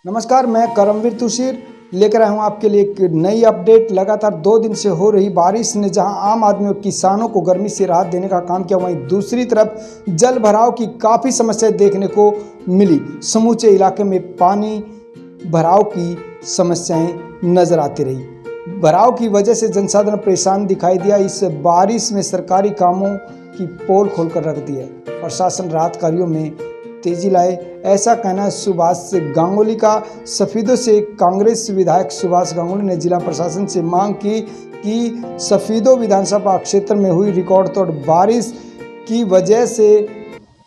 नमस्कार, मैं करमवीर तुषार लेकर आया हूँ आपके लिए एक नई अपडेट। लगातार 2 दिन से हो रही बारिश ने जहां आम आदमी और किसानों को गर्मी से राहत देने का काम किया, वहीं दूसरी तरफ जल भराव की काफ़ी समस्याएं देखने को मिली। समूचे इलाके में पानी भराव की समस्याएं नजर आती रही। भराव की वजह से जनसाधारण परेशान दिखाई दिया। इस बारिश में सरकारी कामों की पोल खोलकर रख दी है। प्रशासन राहत कार्यों में तेजी लाए, ऐसा कहना है सुभाष गांगुली का। सफीदों से कांग्रेस विधायक सुभाष गांगुली ने जिला प्रशासन से मांग की कि सफीदों विधानसभा क्षेत्र में हुई रिकॉर्ड तोड़ बारिश की वजह से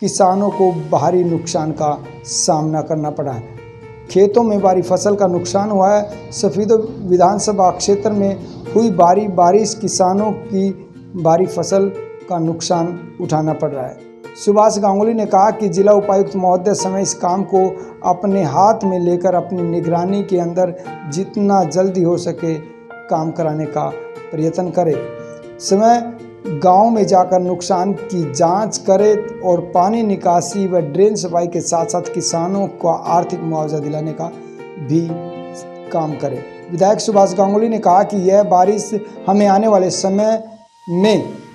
किसानों को भारी नुकसान का सामना करना पड़ा है। खेतों में भारी फसल का नुकसान हुआ है। सफीदों विधानसभा क्षेत्र में हुई भारी बारिश किसानों की भारी फसल का नुकसान उठाना पड़ रहा है। सुभाष गांगुली ने कहा कि जिला उपायुक्त महोदय समय इस काम को अपने हाथ में लेकर अपनी निगरानी के अंदर जितना जल्दी हो सके काम कराने का प्रयत्न करे। समय गांव में जाकर नुकसान की जांच करे और पानी निकासी व ड्रेन सफाई के साथ साथ किसानों को आर्थिक मुआवजा दिलाने का भी काम करे। विधायक सुभाष गांगुली ने कहा कि यह बारिश हमें आने वाले समय में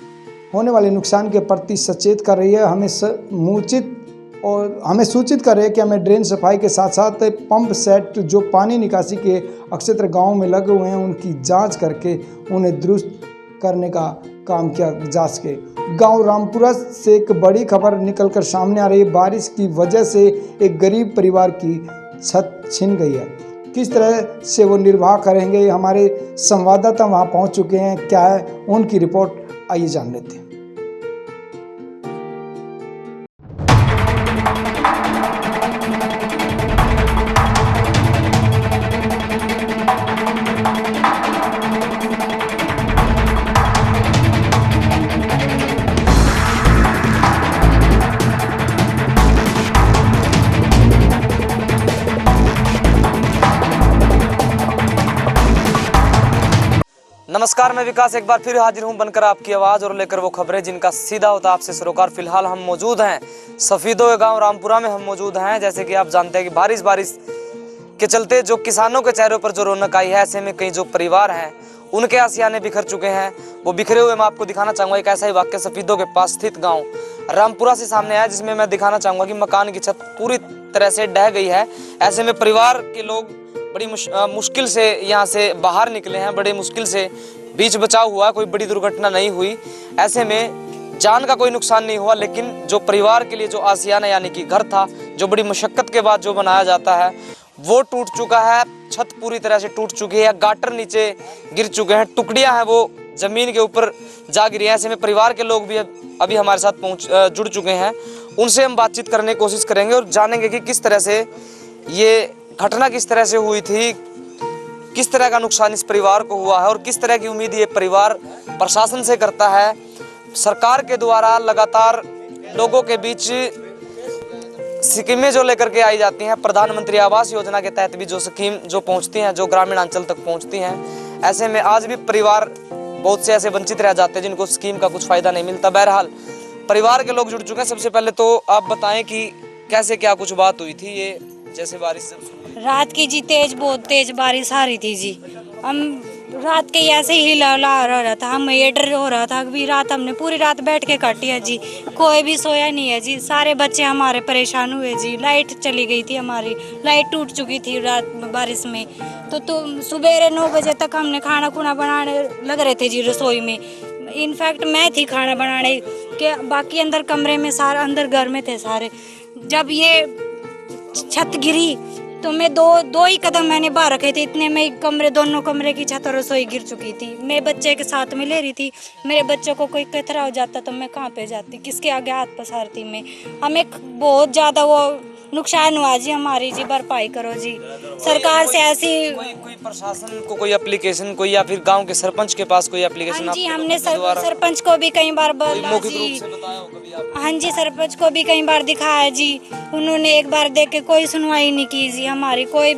होने वाले नुकसान के प्रति सचेत कर रही है। हमें सूचित कर रही है कि हमें ड्रेन सफाई के साथ साथ पंप सेट जो पानी निकासी के अक्षेत्र गांव में लगे हुए हैं उनकी जांच करके उन्हें दुरुस्त करने का काम किया जा सके। गांव रामपुरा से एक बड़ी खबर निकलकर सामने आ रही है। बारिश की वजह से एक गरीब परिवार की छत छिन गई है। किस तरह से वो निर्वाह करेंगे, हमारे संवाददाता वहां पहुंच चुके हैं। क्या है उनकी रिपोर्ट, आइए जान लेते हैं। नमस्कार, मैं विकास एक बार फिर हाजिर हूं बनकर आपकी आवाज और लेकर वो खबरें जिनका सीधा होता आपसे सरोकार। फिलहाल हम मौजूद हैं सफीदों गांव रामपुरा में। हम मौजूद हैं, जैसे कि आप जानते हैं कि बारिश के चलते जो किसानों के चेहरों पर जो रौनक आई है, ऐसे में कई जो परिवार हैं उनके आसियाने बिखर चुके हैं। वो बिखरे हुए मैं आपको दिखाना चाहूँगा। एक ऐसा ही वाक्य सफीदों के पास स्थित गाँव रामपुरा से सामने आया, जिसमें मैं दिखाना चाहूँगा कि मकान की छत पूरी तरह से ढह गई है। ऐसे में परिवार के लोग बड़ी मुश्किल से यहाँ से बाहर निकले हैं। बड़े मुश्किल से बीच बचाव हुआ, कोई बड़ी दुर्घटना नहीं हुई। ऐसे में जान का कोई नुकसान नहीं हुआ, लेकिन जो परिवार के लिए जो आसियाना यानी कि घर था, जो बड़ी मशक्कत के बाद जो बनाया जाता है, वो टूट चुका है। छत पूरी तरह से टूट चुकी है, गाटर नीचे गिर चुके हैं, टुकड़ियां हैं वो जमीन के ऊपर जा गिरी है। ऐसे में परिवार के लोग भी अभी हमारे साथ जुड़ चुके हैं। उनसे हम बातचीत करने की कोशिश करेंगे और जानेंगे कि किस तरह से ये घटना किस तरह से हुई थी, किस तरह का नुकसान इस परिवार को हुआ है और किस तरह की उम्मीद ये परिवार प्रशासन से करता है। सरकार के द्वारा लगातार लोगों के बीच स्कीमें जो लेकर के आई जाती हैं, प्रधानमंत्री आवास योजना के तहत भी जो स्कीम जो पहुंचती हैं, जो ग्रामीण अंचल तक पहुंचती हैं, ऐसे में आज भी परिवार बहुत से ऐसे वंचित रह जाते हैं जिनको स्कीम का कुछ फायदा नहीं मिलता। बहरहाल परिवार के लोग जुड़ चुके हैं। सबसे पहले तो आप बताएं कि कैसे क्या कुछ बात हुई थी। ये जैसे बारिश रात की जी बहुत तेज बारिश आ रही थी जी। हम रात के ऐसे ही हिला रहा था, हम ये डर हो रहा था कि रात हमने पूरी रात बैठ के काटी है जी। कोई भी सोया नहीं है जी। सारे बच्चे हमारे परेशान हुए जी। लाइट चली गई थी, हमारी लाइट टूट चुकी थी रात बारिश में। तो सुबह 9 बजे तक हमने खाना खुना बनाने लग रहे थे जी रसोई में। इनफैक्ट मैं थी खाना बनाने के, बाकी अंदर कमरे में सारे अंदर घर में थे सारे। जब ये छत गिरी तो मैं दो ही कदम मैंने बाहर रखे थे, इतने में दोनों कमरे की छत और रसोई गिर चुकी थी। मैं बच्चे के साथ में ले रही थी। मेरे बच्चों को कोई खतरा हो जाता तो मैं कहाँ पे जाती, किसके आगे हाथ पसारती मैं। हमें बहुत ज़्यादा वो नुकसान हुआ जी। हमारी जी भरपाई करो जी सरकार से। ऐसी कोई प्रशासन को कोई एप्लीकेशन कोई या फिर गांव के सरपंच के पास कोई एप्लीकेशन? हाँ जी, हमने सरपंच को भी कई बार बोला जी। हाँ जी, सरपंच को भी कई बार दिखाया जी। उन्होंने एक बार देख के कोई सुनवाई नहीं की जी हमारी। कोई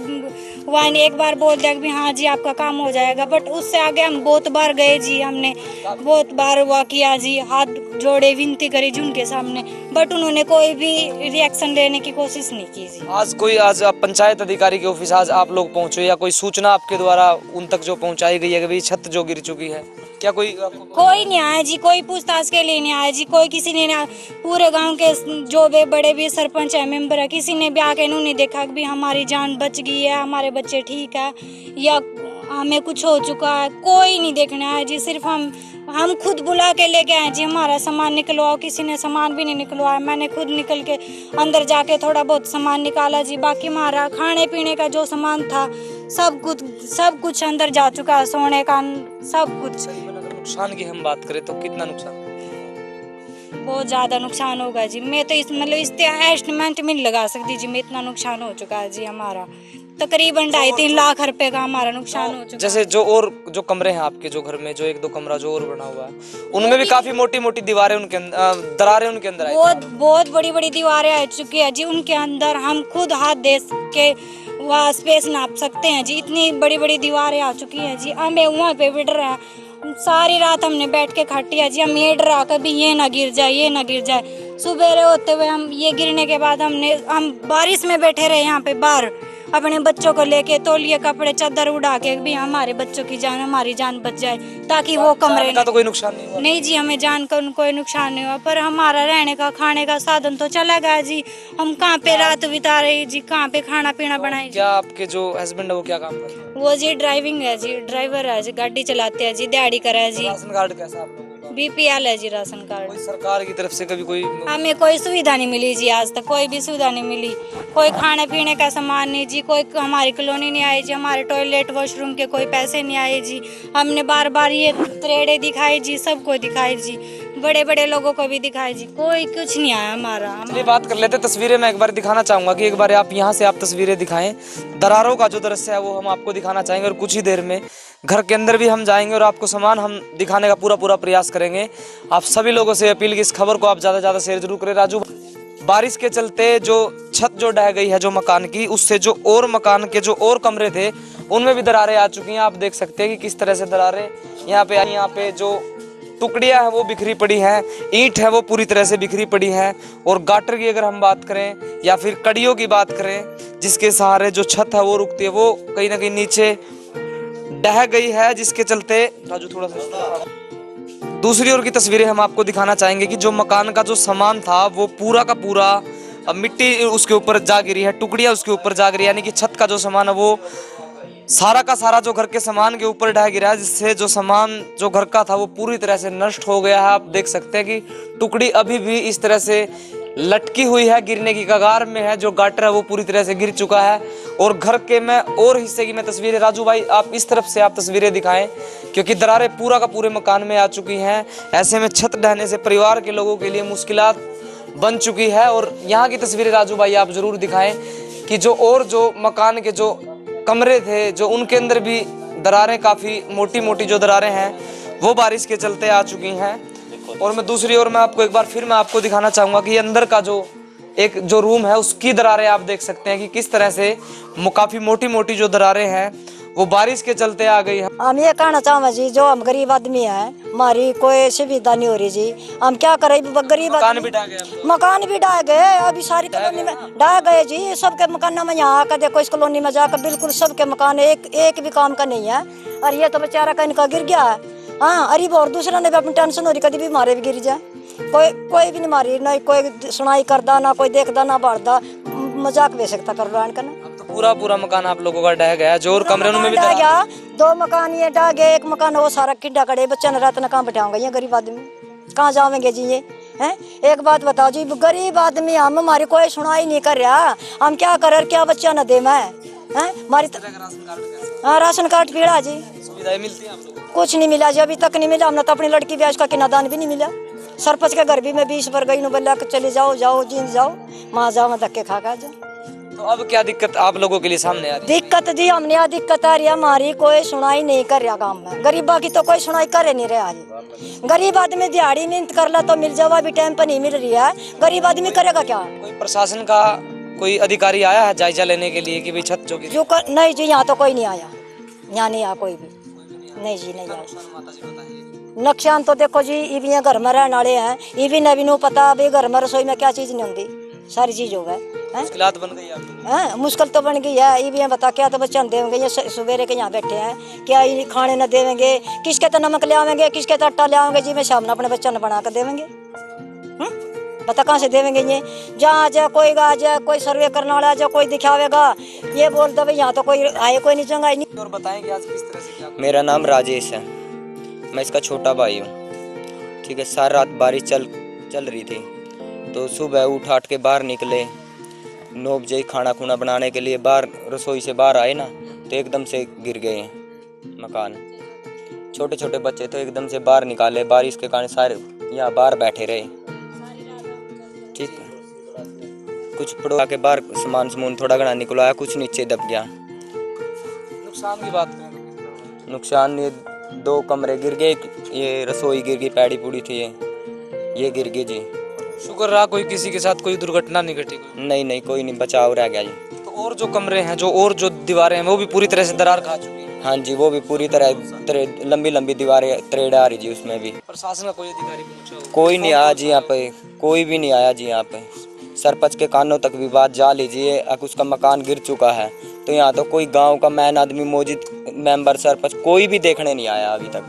वहाँ ने एक बार बोल दिया कि भी हाँ जी आपका काम हो जाएगा, बट उससे आगे हम बहुत बार गए जी, हमने बहुत बार हुआ किया जी, हाथ जोड़े विनती करी जी उनके सामने, बट उन्होंने कोई भी रिएक्शन लेने की कोशिश नहीं की जी। आज आप पंचायत अधिकारी के ऑफिस आज आप लोग पहुंचे या कोई सूचना आपके द्वारा उन तक जो पहुंचाई गई है कि भाई छत जो गिर चुकी है, क्या कोई कोई नहीं आया जी, कोई पूछताछ के लिए नहीं आया जी, कोई किसी ने नहीं, पूरे गांव के जो भी बड़े भी सरपंच है, मेंबर है, किसी ने भी आके इन्होंने देखा कि भी हमारी जान बच गई है, हमारे बच्चे ठीक है या हमें कुछ हो चुका है, कोई नहीं देखने आया जी। सिर्फ हम खुद बुला के लेके आए जी, हमारा सामान निकलवाओ, किसी ने सामान भी नहीं निकलवाया, मैंने खुद निकल के अंदर जाके थोड़ा बहुत सामान निकाला जी, बाकी हमारा खाने पीने का जो सामान था सब कुछ अंदर जा चुका है, सोने का सब कुछ। अगर नुकसान की हम बात करें तो कितना नुकसान? बहुत ज्यादा नुकसान होगा जी, मैं तो इस एस्टिमेट में नहीं लगा सकती जी, मैं इतना नुकसान हो चुका है जी, हमारा तकरीबन 2.5-3 लाख रुपए का हमारा नुकसान हो चुका है। जैसे जो कमरे हैं आपके जो घर में जो 1-2 कमरा जो और बना हुआ है उनमें भी काफी मोटी मोटी दीवारें उनके दरारें उनके अंदर आई बहुत बड़ी बड़ी दीवारें आ चुकी है जी उनके अंदर, हम खुद हाथ दे के वहाँ स्पेस नाप सकते हैं जी, इतनी बड़ी बड़ी दीवारें आ चुकी है जी। हमें वहाँ पे भी डर है, सारी रात हमने बैठ के खटी है जी, हम ये डरा कभी ये ना गिर जाए, ये ना गिर जाए। सुबेरे होते हुए हम ये गिरने के बाद हम बारिश में बैठे रहे यहाँ पे बाहर, अपने बच्चों को लेके तौलिए कपड़े चादर उड़ा के भी हमारे बच्चों की जान, हमारी जान बच जाए, ताकि वो कमरे का तो कोई नुकसान नहीं हुआ? नहीं जी, हमें जान का कोई नुकसान नहीं हुआ, पर हमारा रहने का खाने का साधन तो चला गया जी। हम कहाँ पे रात बिता रहे जी, कहाँ पे खाना पीना बनाए। क्या आपके जो हस्बैंड है वो क्या काम करते हैं? वो जी ड्राइविंग है जी, ड्राइवर है जी, गाड़ी चलाते हैं जी, दिहाड़ी करा है जी। राशन कार्ड कैसा आप लोगों का? BPL है जी राशन कार्ड। कोई सरकार की तरफ से कभी कोई हमें कोई सुविधा नहीं मिली जी, आज तक कोई भी सुविधा नहीं मिली, कोई खाने पीने का सामान नहीं जी, कोई हमारी कॉलोनी नहीं आई जी, हमारे टॉयलेट वॉशरूम के कोई पैसे नहीं आए जी। हमने बार बार ये त्रेड़े दिखाए जी, सबको दिखाए जी, बड़े बड़े लोगों को भी दिखाए जी, कोई कुछ नहीं आया हमारा। चलिए बात कर लेते तस्वीरें मैं एक बार दिखाना चाहूंगा कि एक बार आप यहाँ से आप तस्वीरें दिखाएं, दरारों का जो दृश्य है वो हम आपको दिखाना चाहेंगे और कुछ ही देर में घर के अंदर भी हम जाएंगे और आपको सामान हम दिखाने का पूरा प्रयास करेंगे। आप सभी लोगों से अपील की इस खबर को आप ज़्यादा से ज़्यादा शेयर जरूर करें। राजू, बारिश के चलते जो छत जो ढह गई है जो मकान की, उससे जो और मकान के जो और कमरे थे उनमें भी दरारें आ चुकी हैं। आप देख सकते हैं कि किस तरह से दरारें यहाँ पे जो टुकड़ियाँ हैं वो बिखरी पड़ी हैं, ईंट है वो पूरी तरह से बिखरी पड़ी है, और गाटर की अगर हम बात करें या फिर कड़ियों की बात करें जिसके सहारे जो छत है वो रुकती है, वो कहीं ना कहीं नीचे ढह गई है, जिसके चलते राजू थोड़ा सा दूसरी ओर की तस्वीरें हम आपको दिखाना चाहेंगे कि जो मकान का जो सामान था वो पूरा का पूरा मिट्टी उसके ऊपर जा गिरी है, टुकड़ियां उसके ऊपर जा गिरी, यानी कि छत का जो सामान है वो सारा का सारा जो घर के सामान के ऊपर ढह गिरा है, जिससे जो सामान जो घर का था वो पूरी तरह से नष्ट हो गया है। आप देख सकते हैं कि टुकड़ी अभी भी इस तरह से लटकी हुई है, गिरने की कगार में है, जो गाटर है वो पूरी तरह से गिर चुका है। और घर के मैं और हिस्से की मैं तस्वीरें, राजू भाई आप इस तरफ से आप तस्वीरें दिखाएं, क्योंकि दरारें पूरा का पूरे मकान में आ चुकी हैं। ऐसे में छत ढहने से परिवार के लोगों के लिए मुश्किलात बन चुकी है। और यहाँ की तस्वीरें राजू भाई आप जरूर दिखाएं कि जो मकान के जो कमरे थे जो उनके अंदर भी दरारें, काफ़ी मोटी मोटी जो दरारें हैं वो बारिश के चलते आ चुकी हैं। और मैं दूसरी ओर मैं आपको एक बार फिर मैं आपको दिखाना चाहूँगा कि अंदर का जो एक जो रूम है उसकी दरारें आप देख सकते हैं कि किस तरह से काफ़ी मोटी मोटी जो दरारें हैं वो बारिश के चलते आ गई है। हम ये कहना चाहूँगा जी, जो हम गरीब आदमी है, हमारी कोई सुविधा नहीं हो रही जी, हम क्या करें, गरीब मकान भी ढह गए, मकान भी ढह गए, अभी सारी कॉलोनी में ढह गए जी, सबके मकान में यहाँ आकर देखो, इस कॉलोनी में जाकर बिल्कुल सबके मकान एक भी काम का नहीं है। और ये तो बेचारा का इनका गिर गया है, हाँ अरे और दूसरा ने भी अपनी टेंशन हो रही, कभी भी मारे भी गिर जाए, कोई भी नहीं मारी, ना कोई सुनाई करदा, ना कोई देखदा, ना बाढ़दा, मजाक वे सकता कर रहा है ना। पूरा मकान आप लोगों का ढह गया, जो और कमरे उनमें भी ढह गया, 2 मकान ये ढह गए, एक मकान वो सारा किड्डा कड़े, बच्चा ने रात में कहाँ बैठाऊंगा, ये गरीब आदमी कहाँ जावेंगे जी ये हैं। एक बात बताओ जी, गरीब आदमी हम, हमारी कोई सुनाई नहीं कर रहा, हम क्या करे, क्या बच्चा न दे मैं हैं हमारी। हाँ राशन कार्ड पीड़ा जी, सुविधाएं मिलती हैं आप लोगों को? कुछ नहीं मिला जी, अभी तक नहीं मिला। हमने तो अपनी लड़की ब्याज का किनादान भी नहीं मिला। सरपंच के घर भी मैं 20 पर गई, बोला चले जाओ जींद जाओ, माँ जाओ, मैं धक्के खा जाओ। तो अब क्या दिक्कत आप लोगों के लिए सामने आ रही है? दिक्कत जी हमने यहाँ दिक्कत आ रही है, हमारी कोई सुनाई नहीं कर रहा गाँव में, गरीबा की तो कोई सुनाई करे नहीं रहा जी। गरीब आदमी दिहाड़ी मेहनत कर ला तो मिल जावा, भी टाइम पर नहीं मिल रही है, गरीब आदमी करेगा क्या? कोई प्रशासन का कोई अधिकारी आया है जायजा लेने के लिए कि भाई छत जो गिरी? नहीं जी, यहाँ तो कोई नहीं आया, यहाँ नहीं आया कोई भी, नहीं जी नहीं आया। नुकसान तो देखो जी, ये भी घर में रहने वाले हैं, ये भी नवी नू पता भाई घर में रसोई में क्या चीज नहीं होती, सारी चीज हो गए मुश्किलात बन गई आपकी। हैं, मुश्किल तो बन गई है। ये भी बता क्या तो बच्चे देंगे, ये सवेरे के यहाँ बैठे हैं, क्या ये खाने न देवेंगे, किसके तो नमक ले आवेंगे, किसके तो आटा ले आवेंगे जी, मैं शाम में अपने बच्चों ने बना कर देवेंगे, बता कहाँ से देवेंगे ये। जहाँ जा कोई गा जा, कोई सर्वे करने वाला जा, कोई दिखावेगा, ये बोल दे भाई यहाँ तो कोई आए कोई नहीं चंगा नहीं। और बताएंगे आज किस तरह से क्या? मेरा नाम राजेश है, मैं इसका छोटा भाई हूँ। ठीक है, सारी रात बारिश चल रही थी, तो सुबह उठ के बाहर निकले, 9 बजे खाना खुना बनाने के लिए बाहर रसोई से बाहर आए ना, तो एकदम से गिर गए मकान। छोटे छोटे बच्चे तो एकदम से बाहर निकाले, बारिश के कारण सारे यहाँ बाहर बैठे रहे। ठीक है, कुछ पड़ोस के बाहर सामान थोड़ा घना निकलवाया, कुछ नीचे दब गया। नुकसान की बात करें, नुकसान ये 2 कमरे गिर गए, ये रसोई गिर गई, पैड़ी पूड़ी थी ये गिर गई जी। शुक्र रहा कोई किसी के साथ कोई दुर्घटना नहीं घटी। नहीं कोई नहीं, बचाव रह गया जी। तो और जो कमरे हैं और जो दीवारें हैं वो भी पूरी तरह से दरार खा चुकी हैं? हाँ जी, वो भी पूरी तरह लंबी दीवारें त्रेड़ आ रही जी उसमें भी। प्रशासन का कोई अधिकारी पहुंचा हो? कोई नहीं आया जी यहाँ पे, कोई भी नहीं आया जी यहाँ पे। सरपंच के कानों तक भी बात जा लीजिए, अब उसका मकान गिर चुका है, तो यहाँ तो कोई गांव का मैन आदमी मौजूद, मेंबर सरपंच कोई भी देखने नहीं आया अभी तक,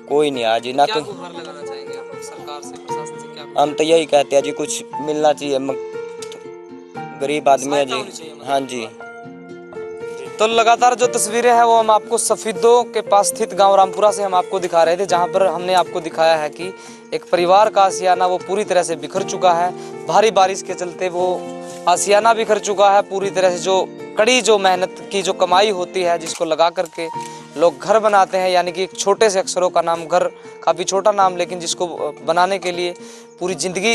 कोई नहीं आया जी। ना कोई, गुहार लगाना चाहेंगे आप सरकार से, प्रशासन से? क्या हम तो यही कहते हैं जी, कुछ मिलना चाहिए, गरीब आदमी है जी। हाँ जी। तो लगातार जो तस्वीरें हैं वो हम आपको सफीदों के पास स्थित गांव रामपुरा से हम आपको दिखा रहे थे, जहां पर हमने आपको दिखाया है कि एक परिवार का आशियाना वो पूरी तरह से बिखर चुका है। भारी बारिश के चलते वो आशियाना बिखर चुका है पूरी तरह से। जो कड़ी जो मेहनत की जो कमाई होती है, जिसको लगा करके लोग घर बनाते हैं, यानी कि एक छोटे से अक्षरों का नाम घर, काफ़ी छोटा नाम, लेकिन जिसको बनाने के लिए पूरी ज़िंदगी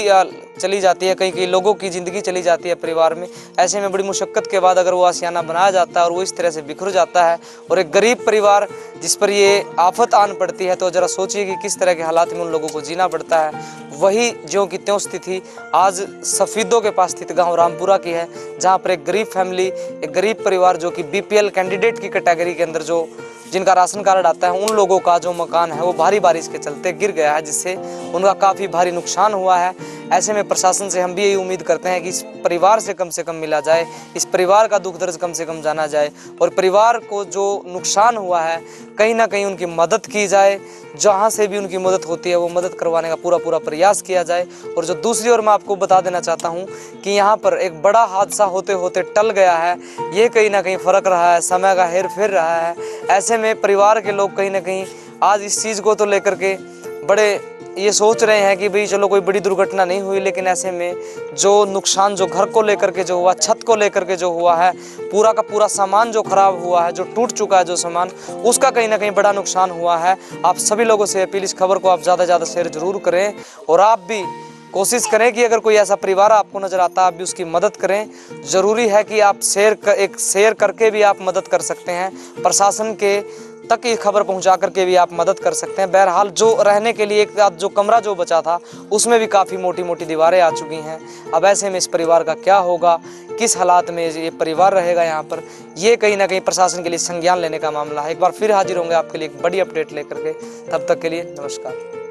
चली जाती है, कई लोगों की ज़िंदगी चली जाती है परिवार में। ऐसे में बड़ी मुशक्क़त के बाद अगर वो आशियाना बनाया जाता है और वो इस तरह से बिखर जाता है, और एक गरीब परिवार जिस पर ये आफत आन पड़ती है, तो ज़रा सोचिए कि किस तरह के हालात में उन लोगों को जीना पड़ता है। वही ज्यों की त्यों स्थिति आज सफीदों के पास स्थित गाँव रामपुरा की है, जहाँ पर एक गरीब फैमिली, एक गरीब परिवार जो कि BPL कैंडिडेट की कैटेगरी के अंदर जो जिनका राशन कार्ड आता है, उन लोगों का जो मकान है वो भारी बारिश के चलते गिर गया है, जिससे उनका काफ़ी भारी नुकसान हुआ है। ऐसे में प्रशासन से हम भी यही उम्मीद करते हैं कि इस परिवार से कम मिला जाए, इस परिवार का दुख दर्द कम से कम जाना जाए, और परिवार को जो नुकसान हुआ है कहीं ना कहीं उनकी मदद की जाए। जहाँ से भी उनकी मदद होती है वो मदद करवाने का पूरा प्रयास किया जाए। और जो दूसरी ओर मैं आपको बता देना चाहता हूँ कि यहाँ पर एक बड़ा हादसा होते होते टल गया है, ये कहीं ना कहीं फ़र्क रहा है, समय का हेर फेर रहा है। ऐसे में परिवार के लोग कहीं ना कहीं आज इस चीज़ को तो लेकर के बड़े ये सोच रहे हैं कि भाई चलो कोई बड़ी दुर्घटना नहीं हुई, लेकिन ऐसे में जो नुकसान जो घर को लेकर के जो हुआ, छत को लेकर के जो हुआ है, पूरा का पूरा सामान जो खराब हुआ है, जो टूट चुका है जो सामान, उसका कहीं ना कहीं बड़ा नुकसान हुआ है। आप सभी लोगों से अपील, इस खबर को आप ज़्यादा से ज़्यादा शेयर जरूर करें, और आप भी कोशिश करें कि अगर कोई ऐसा परिवार आपको नज़र आता है आप भी उसकी मदद करें। ज़रूरी है कि आप शेयर करके भी आप मदद कर सकते हैं, प्रशासन के तक ये खबर पहुंचा करके भी आप मदद कर सकते हैं। बहरहाल जो रहने के लिए एक जो कमरा जो बचा था उसमें भी काफ़ी मोटी मोटी दीवारें आ चुकी हैं। अब ऐसे में इस परिवार का क्या होगा, किस हालात में ये परिवार रहेगा यहाँ पर, ये कहीं ना कहीं प्रशासन के लिए संज्ञान लेने का मामला है। एक बार फिर हाजिर होंगे आपके लिए एक बड़ी अपडेट लेकर के, तब तक के लिए नमस्कार।